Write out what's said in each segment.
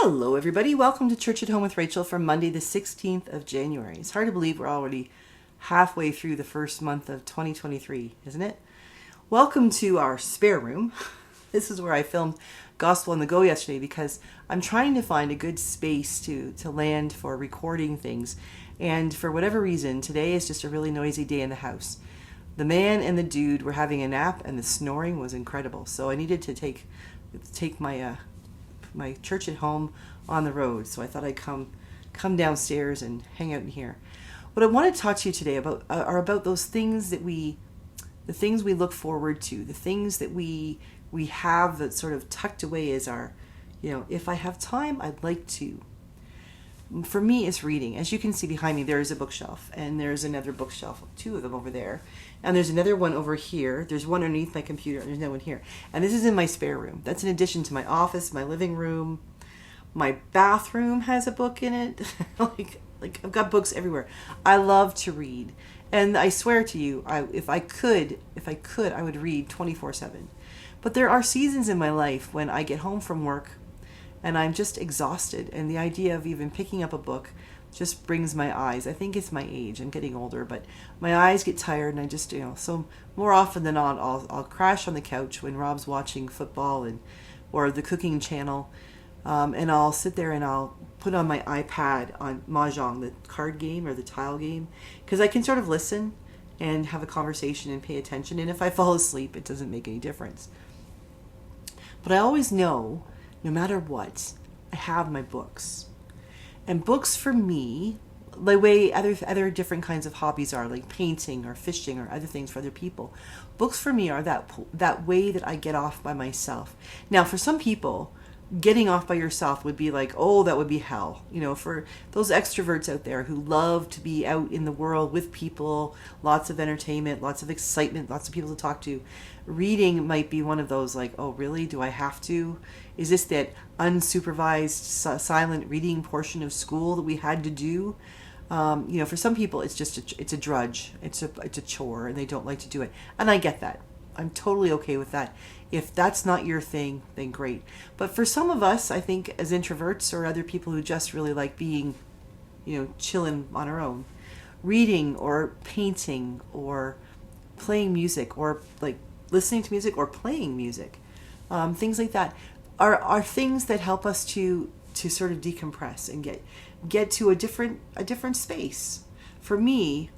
Hello, everybody. Welcome to Church at Home with Rachael for Monday, the 16th of January. It's hard to believe we're already halfway through the first month of 2023, isn't it? Welcome to our spare room. This is where I filmed Gospel on the Go yesterday because I'm trying to find a good space to land for recording things. And for whatever reason, today is just a really noisy day in the house. The man and the dude were having a nap and the snoring was incredible. So I needed to take my church at home on the road. So I thought I'd come downstairs and hang out in here. What I want to talk to you today about are about those things the things we look forward to, the things that we have that sort of tucked away as our, if I have time, I'd like to. For me, it's reading. As you can see behind me, there is a bookshelf, and there's another bookshelf, two of them over there, and there's another one over here. There's one underneath my computer, and there's no one here. And this is in my spare room. That's in addition to my office, my living room. My bathroom has a book in it. like I've got books everywhere. I love to read, and I swear to you, if I could, I would read 24/7. But there are seasons in my life when I get home from work and I'm just exhausted, and the idea of even picking up a book just brings my eyes. I think it's my age. I'm getting older, but my eyes get tired, and I just, so more often than not, I'll crash on the couch when Rob's watching football or the cooking channel, and I'll sit there and I'll put on my iPad on Mahjong, the card game or the tile game, because I can sort of listen and have a conversation and pay attention, and if I fall asleep, it doesn't make any difference. But I always know, no matter what, I have my books. And books for me, the way other different kinds of hobbies are, like painting or fishing or other things for other people, books for me are that way that I get off by myself. Now, for some people, getting off by yourself would be like, oh, that would be hell. For those extroverts out there who love to be out in the world with people, lots of entertainment, lots of excitement, lots of people to talk to, reading might be one of those like, oh, really? Do I have to? Is this that unsupervised silent reading portion of school that we had to do? For some people, it's just it's a drudge. It's a chore, and they don't like to do it. And I get that. I'm totally okay with that. If that's not your thing, then great. But for some of us, I think as introverts or other people who just really like being, chilling on our own, reading or painting or playing music or like listening to music or playing music, things like that are things that help us to sort of decompress and get to a different space. For me,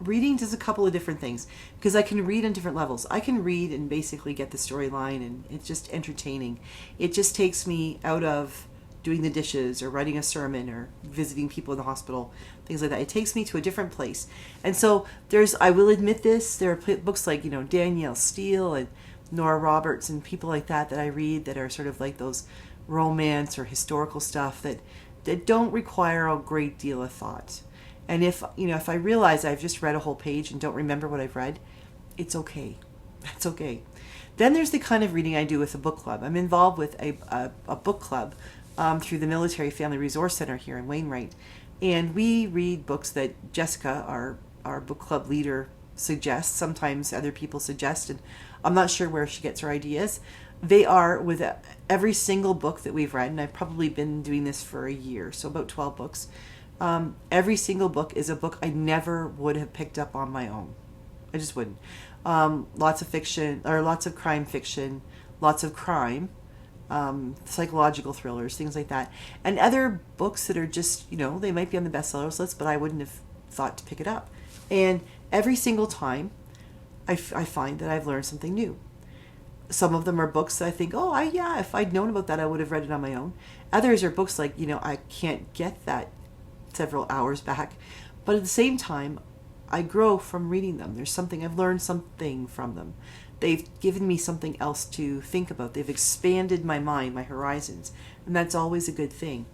reading does a couple of different things because I can read on different levels. I can read and basically get the storyline, and it's just entertaining. It just takes me out of doing the dishes or writing a sermon or visiting people in the hospital, things like that. It takes me to a different place. And so I will admit this, there are books like, Danielle Steele and Nora Roberts and people like that I read that are sort of like those romance or historical stuff that don't require a great deal of thought. And if I realize I've just read a whole page and don't remember what I've read, it's okay. That's okay. Then there's the kind of reading I do with a book club. I'm involved with a book club through the Military Family Resource Center here in Wainwright. And we read books that Jessica, our book club leader, suggests. Sometimes other people suggest, and I'm not sure where she gets her ideas. They are with every single book that we've read, and I've probably been doing this for a year, so about 12 books. Every single book is a book I never would have picked up on my own. I just wouldn't. Lots of fiction, or lots of crime fiction, lots of crime, psychological thrillers, things like that. And other books that are just, they might be on the bestsellers list, but I wouldn't have thought to pick it up. And every single time, I find that I've learned something new. Some of them are books that I think, if I'd known about that, I would have read it on my own. Others are books like, I can't get that several hours back. But at the same time, I grow from reading them. I've learned something from them. They've given me something else to think about. They've expanded my mind, my horizons. And that's always a good thing.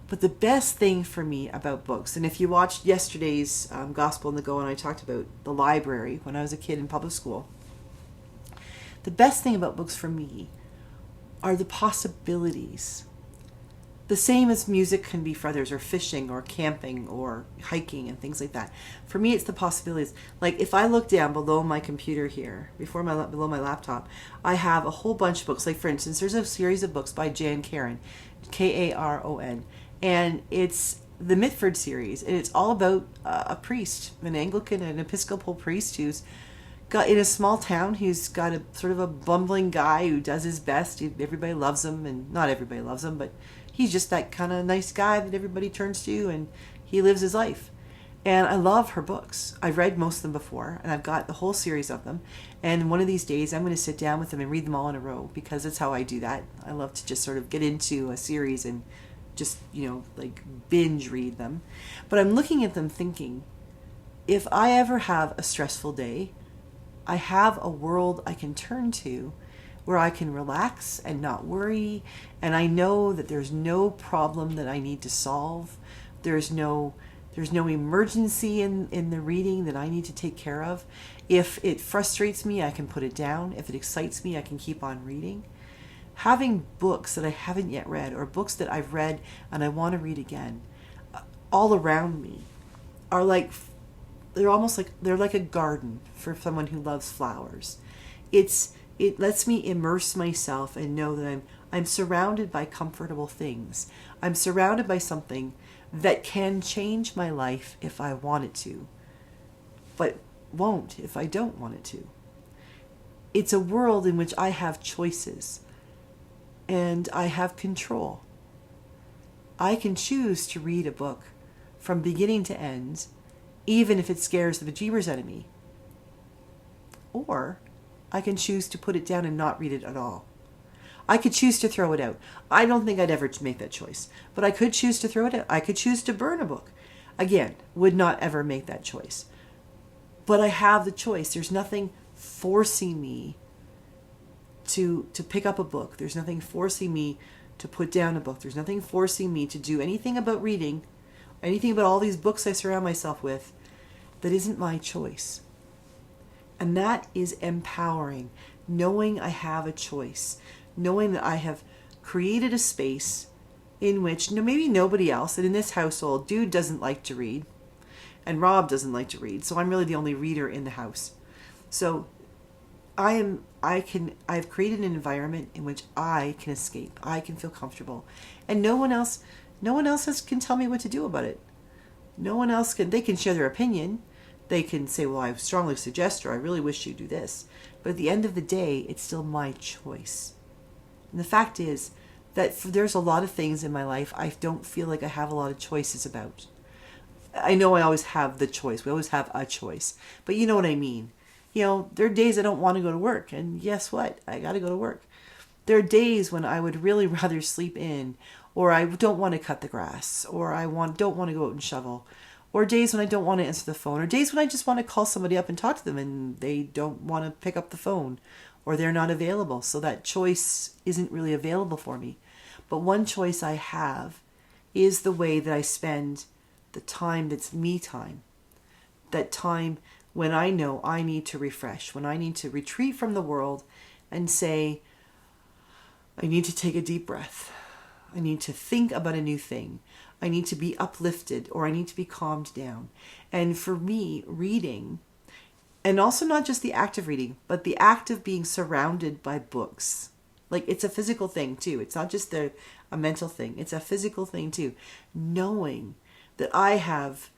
But the best thing for me about books, and if you watched yesterday's Gospel on the Go, and I talked about the library when I was a kid in public school, the best thing about books for me are the possibilities The same as music can be for others, or fishing, or camping, or hiking, and things like that. For me, it's the possibilities. Like if I look down below my computer here, below my laptop, I have a whole bunch of books. Like for instance, there's a series of books by Jan Karon, Karon, and it's the Mitford series, and it's all about a priest, an Anglican, an Episcopal priest who's got in a small town. Who's got a sort of a bumbling guy who does his best. Everybody loves him, and not everybody loves him, but he's just that kind of nice guy that everybody turns to, and he lives his life. And I love her books. I've read most of them before, and I've got the whole series of them. And one of these days, I'm going to sit down with them and read them all in a row, because that's how I do that. I love to just sort of get into a series and just, like binge read them. But I'm looking at them thinking, if I ever have a stressful day, I have a world I can turn to where I can relax and not worry, and I know that there's no problem that I need to solve. There's no emergency in the reading that I need to take care of. If it frustrates me, I can put it down. If it excites me, I can keep on reading. Having books that I haven't yet read, or books that I've read and I want to read again, all around me are like, they're like a garden for someone who loves flowers. It lets me immerse myself and know that I'm surrounded by comfortable things. I'm surrounded by something that can change my life if I want it to, but won't if I don't want it to. It's a world in which I have choices and I have control. I can choose to read a book from beginning to end, even if it scares the bejeebers out of me. Or I can choose to put it down and not read it at all. I could choose to throw it out. I don't think I'd ever make that choice, but I could choose to throw it out. I could choose to burn a book. Again, would not ever make that choice. But I have the choice. There's nothing forcing me to pick up a book. There's nothing forcing me to put down a book. There's nothing forcing me to do anything about reading, anything about all these books I surround myself with that isn't my choice. And that is empowering, knowing I have a choice, knowing that I have created a space in which maybe nobody else, and in this household, Dude doesn't like to read, and Rob doesn't like to read, so I'm really the only reader in the house. So I've created an environment in which I can escape, I can feel comfortable, and no one else can tell me what to do about it. No one else they can share their opinion. They can say, well, I strongly suggest, or I really wish you do this. But at the end of the day, it's still my choice. And the fact is that there's a lot of things in my life I don't feel like I have a lot of choices about. I know I always have the choice. We always have a choice. But you know what I mean. There are days I don't want to go to work. And guess what? I got to go to work. There are days when I would really rather sleep in, or I don't want to cut the grass, or I don't want to go out and shovel. Or days when I don't want to answer the phone, or days when I just want to call somebody up and talk to them and they don't want to pick up the phone, or they're not available. So that choice isn't really available for me. But one choice I have is the way that I spend the time that's me time. That time when I know I need to refresh, when I need to retreat from the world and say, I need to take a deep breath. I need to think about a new thing. I need to be uplifted, or I need to be calmed down. And for me, reading, and also not just the act of reading, but the act of being surrounded by books. Like, it's a physical thing too. It's not just a mental thing. It's a physical thing too. Knowing that I have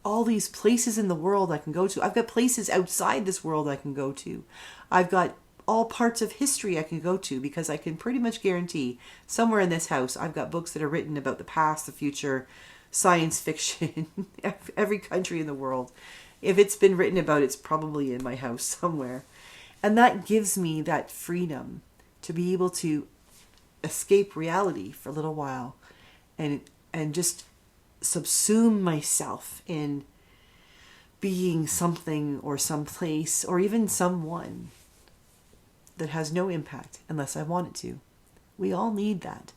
all these places in the world I can go to. I've got places outside this world I can go to. I've got all parts of history I can go to, because I can pretty much guarantee somewhere in this house I've got books that are written about the past, the future, science fiction, every country in the world. If it's been written about, it's probably in my house somewhere. And that gives me that freedom to be able to escape reality for a little while and just subsume myself in being something or someplace or even someone that has no impact unless I want it to. We all need that.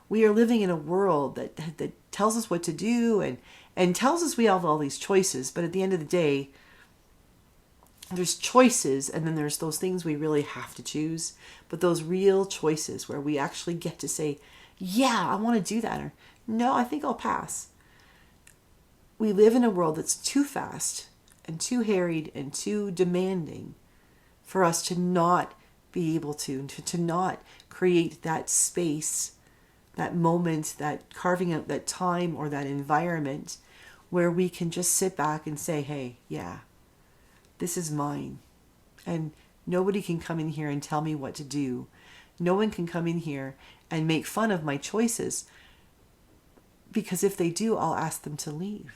We are living in a world that tells us what to do and tells us we have all these choices, but at the end of the day, there's choices, and then there's those things we really have to choose. But those real choices where we actually get to say, yeah, I want to do that. Or, no, I think I'll pass. We live in a world that's too fast and too harried and too demanding for us to not be able to not create that space, that moment, that carving out that time or that environment where we can just sit back and say, hey, yeah, this is mine. And nobody can come in here and tell me what to do. No one can come in here and make fun of my choices, because if they do, I'll ask them to leave,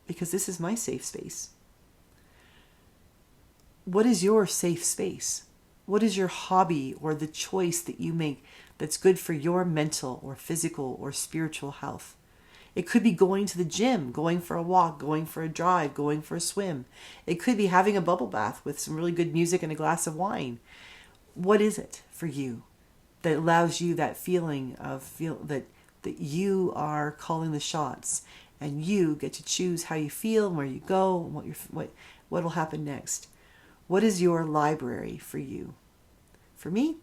because this is my safe space. What is your safe space? What is your hobby or the choice that you make that's good for your mental or physical or spiritual health? It could be going to the gym, going for a walk, going for a drive, going for a swim. It could be having a bubble bath with some really good music and a glass of wine. What is it for you that allows you that feeling of that you are calling the shots, and you get to choose how you feel and where you go and what will happen next? What is your library for you? For me,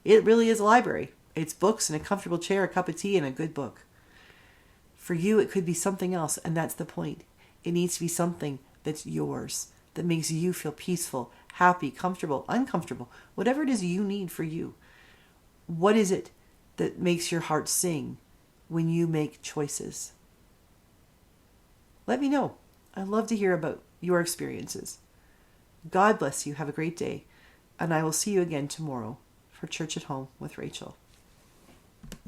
it really is a library. It's books and a comfortable chair, a cup of tea, and a good book. For you, it could be something else, and that's the point. It needs to be something that's yours, that makes you feel peaceful, happy, comfortable, uncomfortable, whatever it is you need for you. What is it that makes your heart sing when you make choices? Let me know. I'd love to hear about your experiences. God bless you. Have a great day. And I will see you again tomorrow for Church at Home with Rachael.